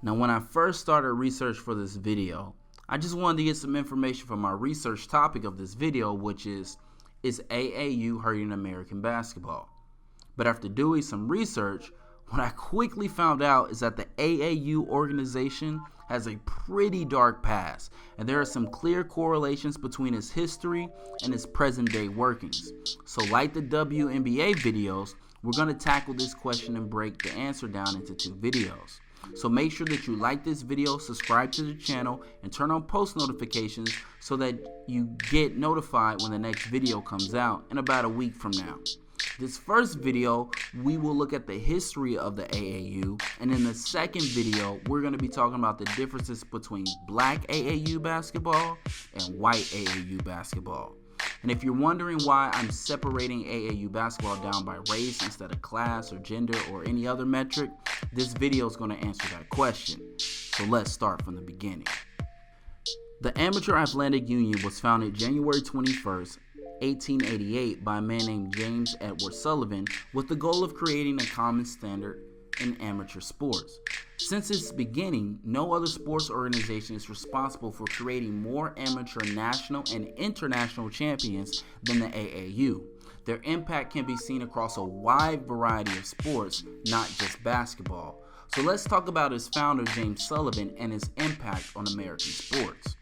Now, when I first started research for this video, I just wanted to get some information from my research topic of this video, which is AAU hurting American basketball? But after doing some research, what I quickly found out is that the AAU organization has a pretty dark past, and there are some clear correlations between its history and its present day workings. So like the WNBA videos, we're going to tackle this question and break the answer down into 2 videos. So make sure that you like this video, subscribe to the channel, and turn on post notifications so that you get notified when the next video comes out in about a week from now. This first video, we will look at the history of the AAU, and in the second video, we're going to be talking about the differences between black AAU basketball and white AAU basketball. And if you're wondering why I'm separating AAU basketball down by race instead of class or gender or any other metric, this video is going to answer that question. So let's start from the beginning. The Amateur Athletic Union was founded January 21st, 1888 by a man named James Edward Sullivan with the goal of creating a common standard in amateur sports. Since its beginning, no other sports organization is responsible for creating more amateur national and international champions than the AAU. Their impact can be seen across a wide variety of sports, not just basketball. So let's talk about its founder, James Sullivan, and his impact on American sports.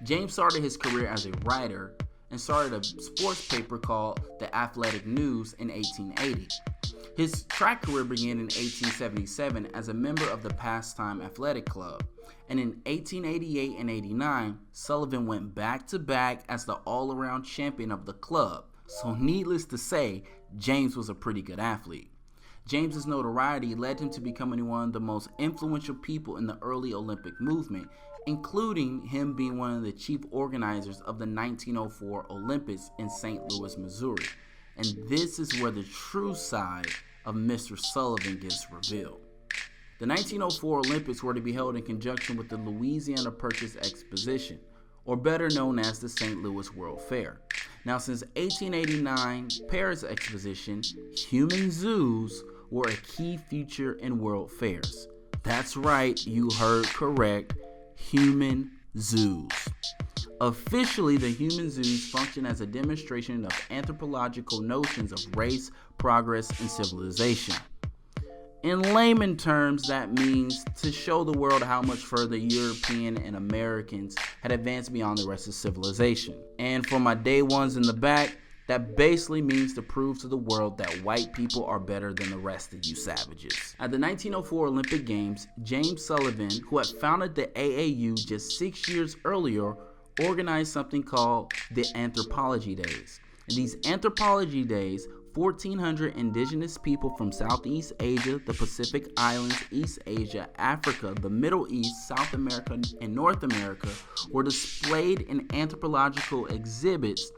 James started his career as a writer and started a sports paper called The Athletic News in 1880. His track career began in 1877 as a member of the Pastime Athletic Club, and in 1888 and 89, Sullivan went back-to-back as the all-around champion of the club. So needless to say, James was a pretty good athlete. James's notoriety led him to becoming one of the most influential people in the early Olympic movement, including him being one of the chief organizers of the 1904 Olympics in St. Louis, Missouri. And this is where the true side of Mr. Sullivan gets revealed. The 1904 Olympics were to be held in conjunction with the Louisiana Purchase Exposition, or better known as the St. Louis World Fair. Now, since 1889 Paris Exposition, human zoos were a key feature in world fairs. That's right, you heard correct, human zoos. Officially, the human zoos function as a demonstration of anthropological notions of race, progress, and civilization. In layman terms, that means to show the world how much further European and Americans had advanced beyond the rest of civilization. And for my day ones in the back, that basically means to prove to the world that white people are better than the rest of you savages. At the 1904 Olympic Games, James Sullivan, who had founded the AAU just 6 years earlier, organized something called the Anthropology Days. In these Anthropology Days, 1,400 indigenous people from Southeast Asia, the Pacific Islands, East Asia, Africa, the Middle East, South America, and North America were displayed in anthropological exhibits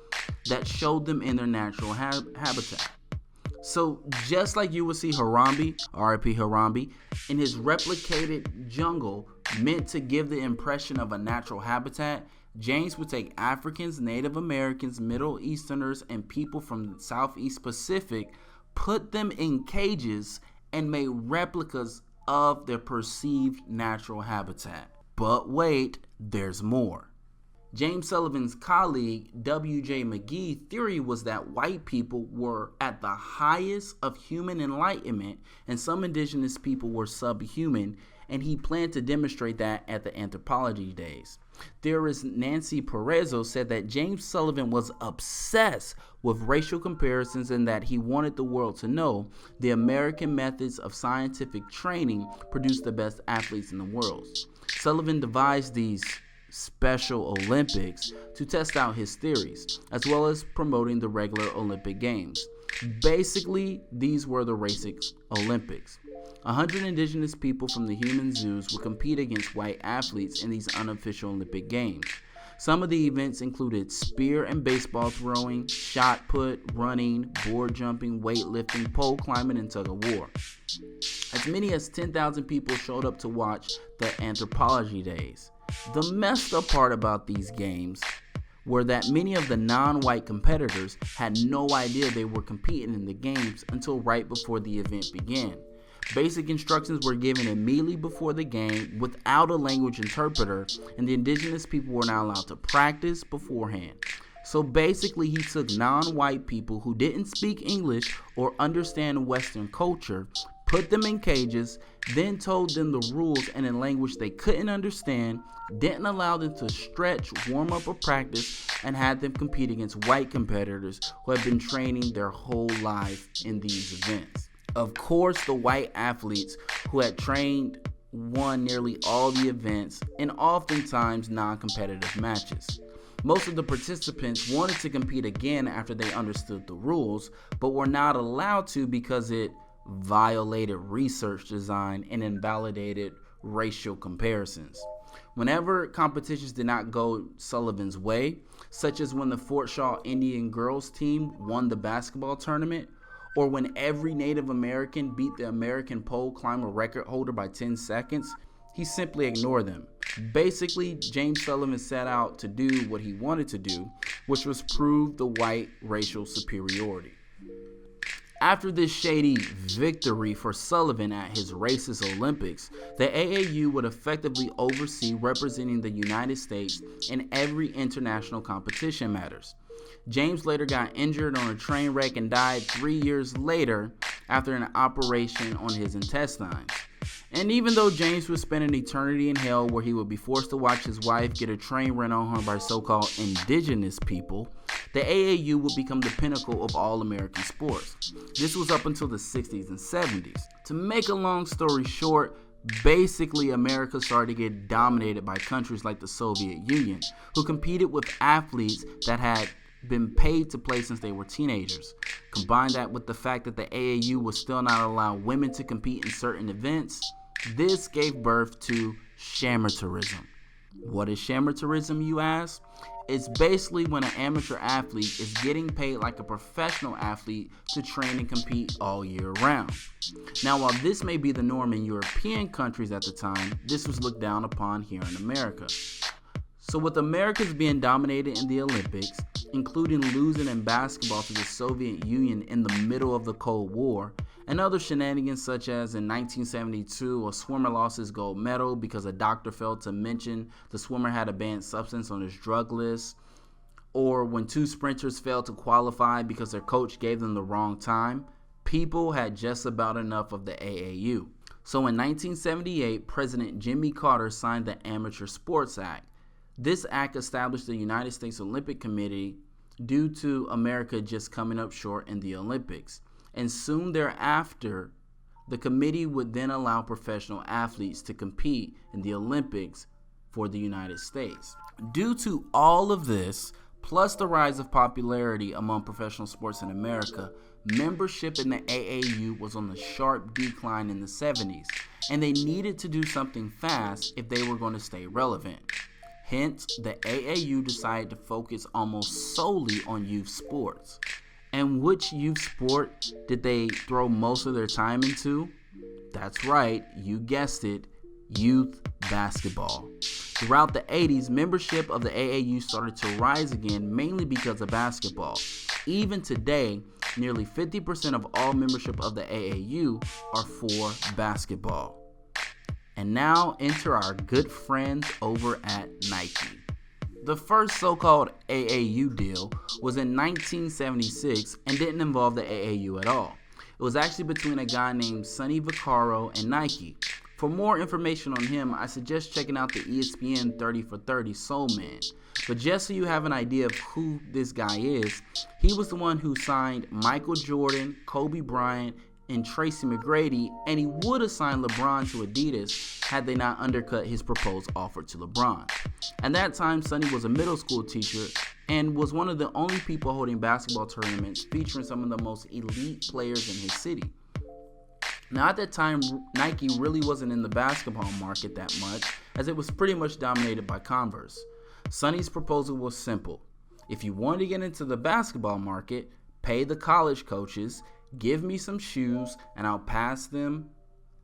that showed them in their natural habitat. So just like you would see Harambe, R.I.P. Harambe, in his replicated jungle meant to give the impression of a natural habitat, James would take Africans, Native Americans, Middle Easterners, and people from the Southeast Pacific, put them in cages, and made replicas of their perceived natural habitat. But wait, there's more. James Sullivan's colleague, W.J. McGee's theory was that white people were at the highest of human enlightenment and some indigenous people were subhuman, and he planned to demonstrate that at the Anthropology Days. Theorist Nancy Perezzo said that James Sullivan was obsessed with racial comparisons and that he wanted the world to know the American methods of scientific training produce the best athletes in the world. Sullivan devised these Special Olympics to test out his theories, as well as promoting the regular Olympic Games. Basically, these were the Racic Olympics. 100 indigenous people from the human zoos would compete against white athletes in these unofficial Olympic Games. Some of the events included spear and baseball throwing, shot put, running, board jumping, weightlifting, pole climbing, and tug of war. As many as 10,000 people showed up to watch the Anthropology Days. The messed up part about these games were that many of the non-white competitors had no idea they were competing in the games until right before the event began. Basic instructions were given immediately before the game without a language interpreter, and the indigenous people were not allowed to practice beforehand. So basically, he took non-white people who didn't speak English or understand Western culture, put them in cages, then told them the rules in a language they couldn't understand, didn't allow them to stretch, warm up, or practice, and had them compete against white competitors who had been training their whole life in these events. Of course, the white athletes who had trained won nearly all the events and oftentimes non-competitive matches. Most of the participants wanted to compete again after they understood the rules, but were not allowed to because it violated research design and invalidated racial comparisons. Whenever competitions did not go Sullivan's way, such as when the Fort Shaw Indian girls team won the basketball tournament, or when every Native American beat the American pole climber record holder by 10 seconds, he simply ignored them. Basically, James Sullivan set out to do what he wanted to do, which was prove the white racial superiority. After this shady victory for Sullivan at his racist Olympics, the AAU would effectively oversee representing the United States in every international competition matters. James later got injured on a train wreck and died 3 years later after an operation on his intestines. And even though James would spend an eternity in hell where he would be forced to watch his wife get a train run on her by so-called indigenous people, the AAU would become the pinnacle of all American sports. This was up until the 60s and 70s. To make a long story short, basically America started to get dominated by countries like the Soviet Union, who competed with athletes that had been paid to play since they were teenagers. Combine that with the fact that the AAU would still not allow women to compete in certain events, this gave birth to amateurism. What is amateurism, you ask? It's basically when an amateur athlete is getting paid like a professional athlete to train and compete all year round. Now, while this may be the norm in European countries at the time, this was looked down upon here in America. So with Americans being dominated in the Olympics, including losing in basketball to the Soviet Union in the middle of the Cold War, and other shenanigans such as in 1972, a swimmer lost his gold medal because a doctor failed to mention the swimmer had a banned substance on his drug list, or when 2 sprinters failed to qualify because their coach gave them the wrong time, people had just about enough of the AAU. So in 1978, President Jimmy Carter signed the Amateur Sports Act. This act established the United States Olympic Committee due to America just coming up short in the Olympics. And soon thereafter, the committee would then allow professional athletes to compete in the Olympics for the United States. Due to all of this, plus the rise of popularity among professional sports in America, membership in the AAU was on a sharp decline in the 70s, and they needed to do something fast if they were going to stay relevant. Hence, the AAU decided to focus almost solely on youth sports. And which youth sport did they throw most of their time into? That's right, you guessed it, youth basketball. Throughout the 80s, membership of the AAU started to rise again, mainly because of basketball. Even today, nearly 50% of all membership of the AAU are for basketball. And now enter our good friends over at Nike. The first so-called AAU deal was in 1976 and didn't involve the AAU at all. It was actually between a guy named Sonny Vaccaro and Nike. For more information on him, I suggest checking out the ESPN 30 for 30 Soul Man. But just so you have an idea of who this guy is, he was the one who signed Michael Jordan, Kobe Bryant, and Tracy McGrady, and he would have signed LeBron to Adidas had they not undercut his proposed offer to LeBron. At that time, Sonny was a middle school teacher and was one of the only people holding basketball tournaments featuring some of the most elite players in his city. Now, at that time, Nike really wasn't in the basketball market that much, as it was pretty much dominated by Converse. Sonny's proposal was simple. If you want to get into the basketball market, pay the college coaches, give me some shoes, and I'll pass them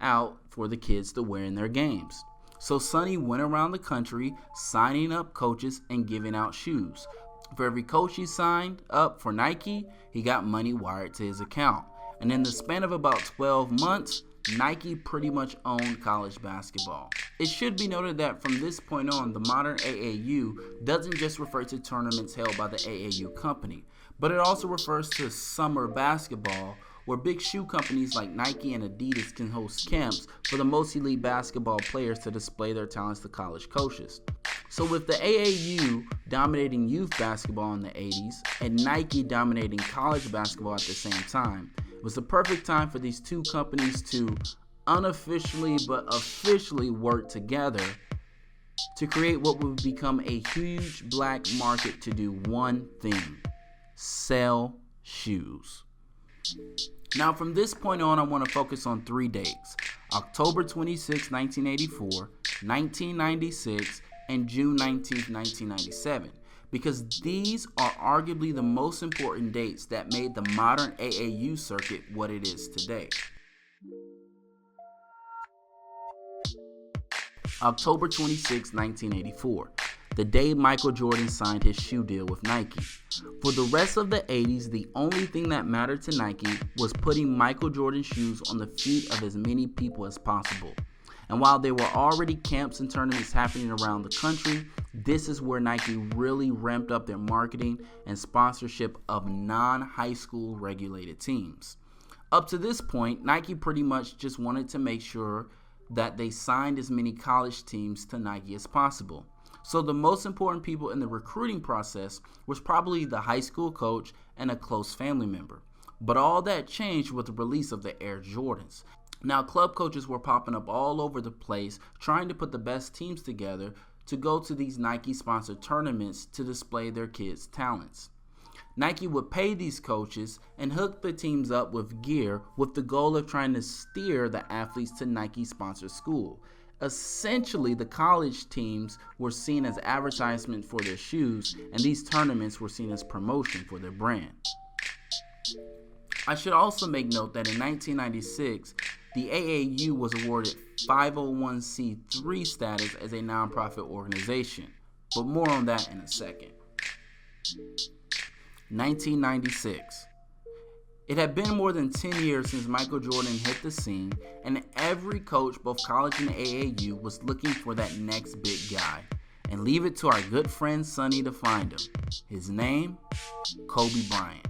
out for the kids to wear in their games. So Sonny went around the country signing up coaches and giving out shoes. For every coach he signed up for Nike, he got money wired to his account. And in the span of about 12 months, Nike pretty much owned college basketball. It should be noted that from this point on, the modern AAU doesn't just refer to tournaments held by the AAU company, but it also refers to summer basketball, where big shoe companies like Nike and Adidas can host camps for the most elite basketball players to display their talents to college coaches. So with the AAU dominating youth basketball in the 80s and Nike dominating college basketball at the same time, it was the perfect time for these two companies to unofficially but officially work together to create what would become a huge black market to do one thing: sell shoes. Now from this point on, I want to focus on 3 dates: October 26, 1984, 1996, and June 19, 1997, because these are arguably the most important dates that made the modern AAU circuit what it is today. October 26, 1984, the day Michael Jordan signed his shoe deal with Nike. For the rest of the 80s, the only thing that mattered to Nike was putting Michael Jordan shoes on the feet of as many people as possible. And while there were already camps and tournaments happening around the country, this is where Nike really ramped up their marketing and sponsorship of non-high school regulated teams. Up to this point, Nike pretty much just wanted to make sure that they signed as many college teams to Nike as possible. So the most important people in the recruiting process was probably the high school coach and a close family member. But all that changed with the release of the Air Jordans. Now club coaches were popping up all over the place trying to put the best teams together to go to these Nike sponsored tournaments to display their kids' talents. Nike would pay these coaches and hook the teams up with gear with the goal of trying to steer the athletes to Nike sponsored school. Essentially, the college teams were seen as advertisement for their shoes, and these tournaments were seen as promotion for their brand. I should also make note that in 1996, the AAU was awarded 501c3 status as a nonprofit organization, but more on that in a second. 1996. It had been more than 10 years since Michael Jordan hit the scene, and every coach, both college and AAU, was looking for that next big guy. And leave it to our good friend Sonny to find him. His name? Kobe Bryant.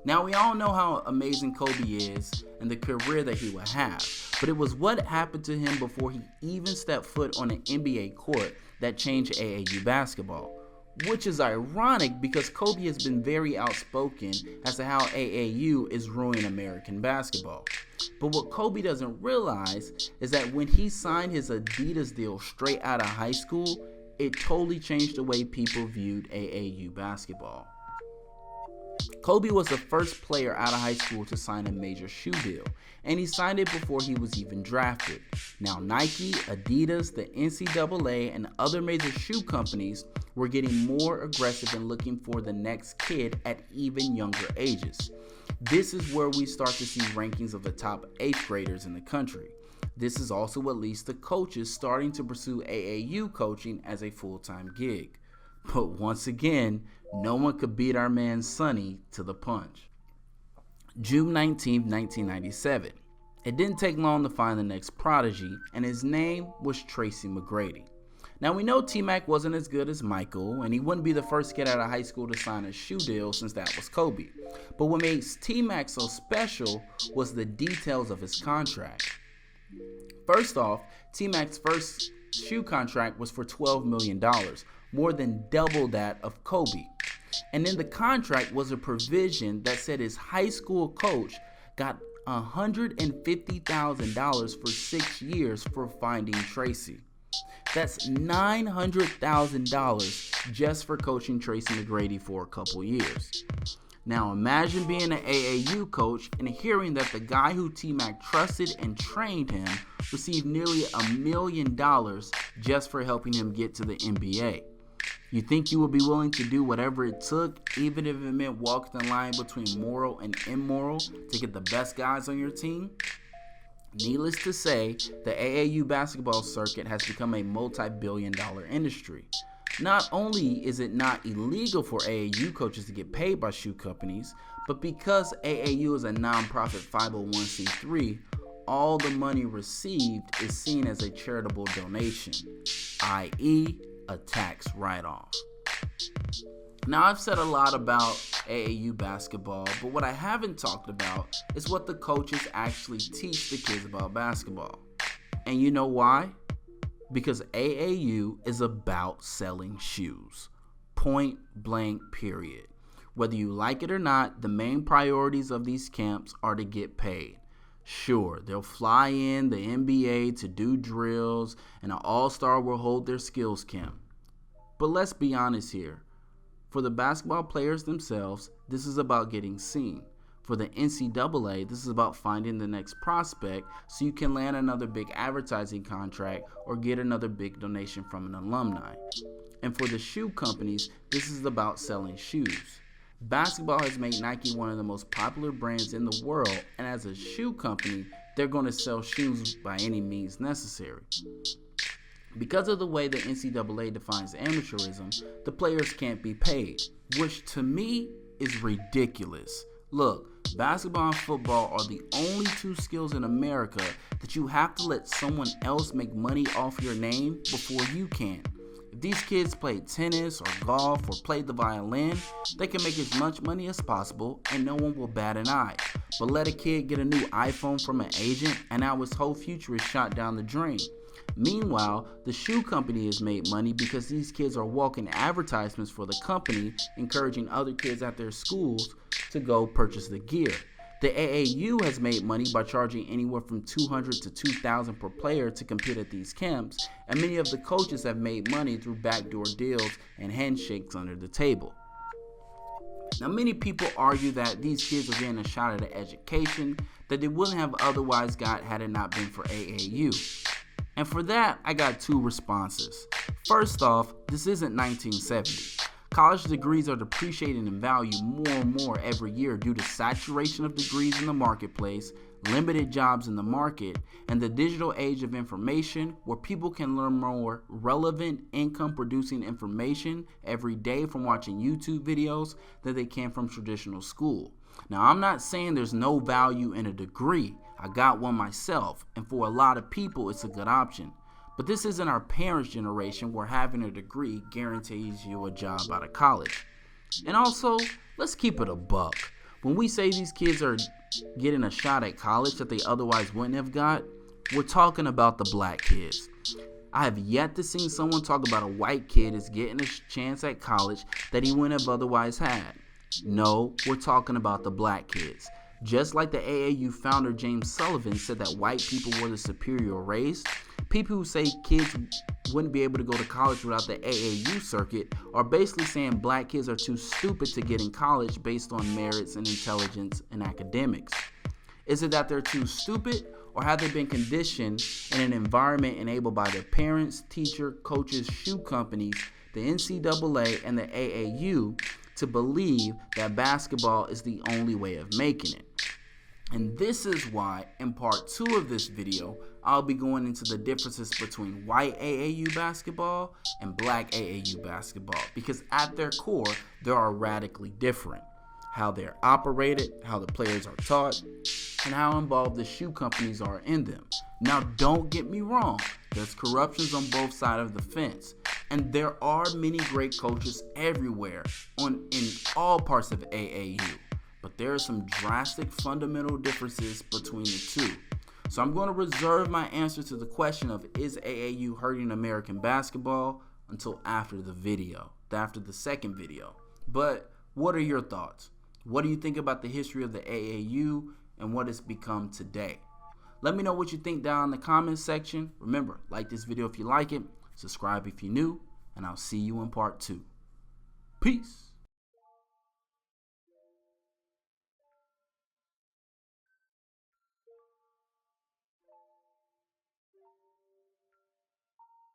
Now we all know how amazing Kobe is and the career that he would have, but it was what happened to him before he even stepped foot on an NBA court that changed AAU basketball. Which is ironic because Kobe has been very outspoken as to how AAU is ruining American basketball. But what Kobe doesn't realize is that when he signed his Adidas deal straight out of high school, it totally changed the way people viewed AAU basketball. Kobe was the first player out of high school to sign a major shoe deal, and he signed it before he was even drafted. Now Nike, Adidas, the NCAA, and other major shoe companies were getting more aggressive and looking for the next kid at even younger ages. This is where we start to see rankings of the top 8th graders in the country. This is also what leads to coaches starting to pursue AAU coaching as a full-time gig. But once again, no one could beat our man Sonny to the punch. June 19, 1997. It didn't take long to find the next prodigy, and his name was Tracy McGrady. Now we know T-Mac wasn't as good as Michael, and he wouldn't be the first kid out of high school to sign a shoe deal since that was Kobe. But what makes T-Mac so special was the details of his contract. First off, T-Mac's first shoe contract was for $12 million, more than double that of Kobe. And in the contract was a provision that said his high school coach got $150,000 for 6 years for finding Tracy. That's $900,000 just for coaching Tracy McGrady for a couple years. Now imagine being an AAU coach and hearing that the guy who T-Mac trusted and trained him received nearly $1 million just for helping him get to the NBA. You think you would be willing to do whatever it took, even if it meant walking the line between moral and immoral, to get the best guys on your team? Needless to say, the AAU basketball circuit has become a multi-billion-dollar industry. Not only is it not illegal for AAU coaches to get paid by shoe companies, but because AAU is a non-profit 501c3, all the money received is seen as a charitable donation, i.e., a tax write-off. Now, I've said a lot about AAU basketball, but what I haven't talked about is what the coaches actually teach the kids about basketball. And you know why? Because AAU is about selling shoes. Point blank, period. Whether you like it or not, the main priorities of these camps are to get paid. Sure, they'll fly in the NBA to do drills, and an all-star will hold their skills camp. But let's be honest here. For the basketball players themselves, this is about getting seen. For the NCAA, this is about finding the next prospect so you can land another big advertising contract or get another big donation from an alumni. And for the shoe companies, this is about selling shoes. Basketball has made Nike one of the most popular brands in the world, and as a shoe company, they're going to sell shoes by any means necessary. Because of the way the NCAA defines amateurism, the players can't be paid, which to me is ridiculous. Look, basketball and football are the only two skills in America that you have to let someone else make money off your name before you can. If these kids played tennis or golf or played the violin, they can make as much money as possible and no one will bat an eye. But let a kid get a new iPhone from an agent and now his whole future is shot down the drain. Meanwhile, the shoe company has made money because these kids are walking advertisements for the company, encouraging other kids at their schools to go purchase the gear. The AAU has made money by charging anywhere from $200 to $2,000 per player to compete at these camps, and many of the coaches have made money through backdoor deals and handshakes under the table. Now, many people argue that these kids are getting a shot at an education that they wouldn't have otherwise got had it not been for AAU. And for that, I got two responses. First off, this isn't 1970. College degrees are depreciating in value more and more every year due to saturation of degrees in the marketplace, limited jobs in the market, and the digital age of information where people can learn more relevant income-producing information every day from watching YouTube videos than they can from traditional school. Now, I'm not saying there's no value in a degree. I got one myself, and for a lot of people, it's a good option. But this isn't our parents' generation where having a degree guarantees you a job out of college. And also, let's keep it a buck. When we say these kids are getting a shot at college that they otherwise wouldn't have got, we're talking about the black kids. I have yet to see someone talk about a white kid is getting a chance at college that he wouldn't have otherwise had. No, we're talking about the black kids. Just like the AAU founder James Sullivan said that white people were the superior race, people who say kids wouldn't be able to go to college without the AAU circuit are basically saying black kids are too stupid to get in college based on merits and intelligence and academics. Is it that they're too stupid, or have they been conditioned in an environment enabled by their parents, teacher, coaches, shoe companies, the NCAA, and the AAU to believe that basketball is the only way of making it? And this is why, in part 2 of this video, I'll be going into the differences between white AAU basketball and black AAU basketball, because at their core, they are radically different. How they're operated, how the players are taught, and how involved the shoe companies are in them. Now, don't get me wrong, there's corruptions on both sides of the fence, and there are many great coaches everywhere in all parts of AAU. But there are some drastic fundamental differences between the two. So I'm going to reserve my answer to the question of is AAU hurting American basketball until after the second video. But what are your thoughts? What do you think about the history of the AAU and what it's become today? Let me know what you think down in the comments section. Remember, like this video if you like it, subscribe if you're new, and I'll see you in part 2. Peace.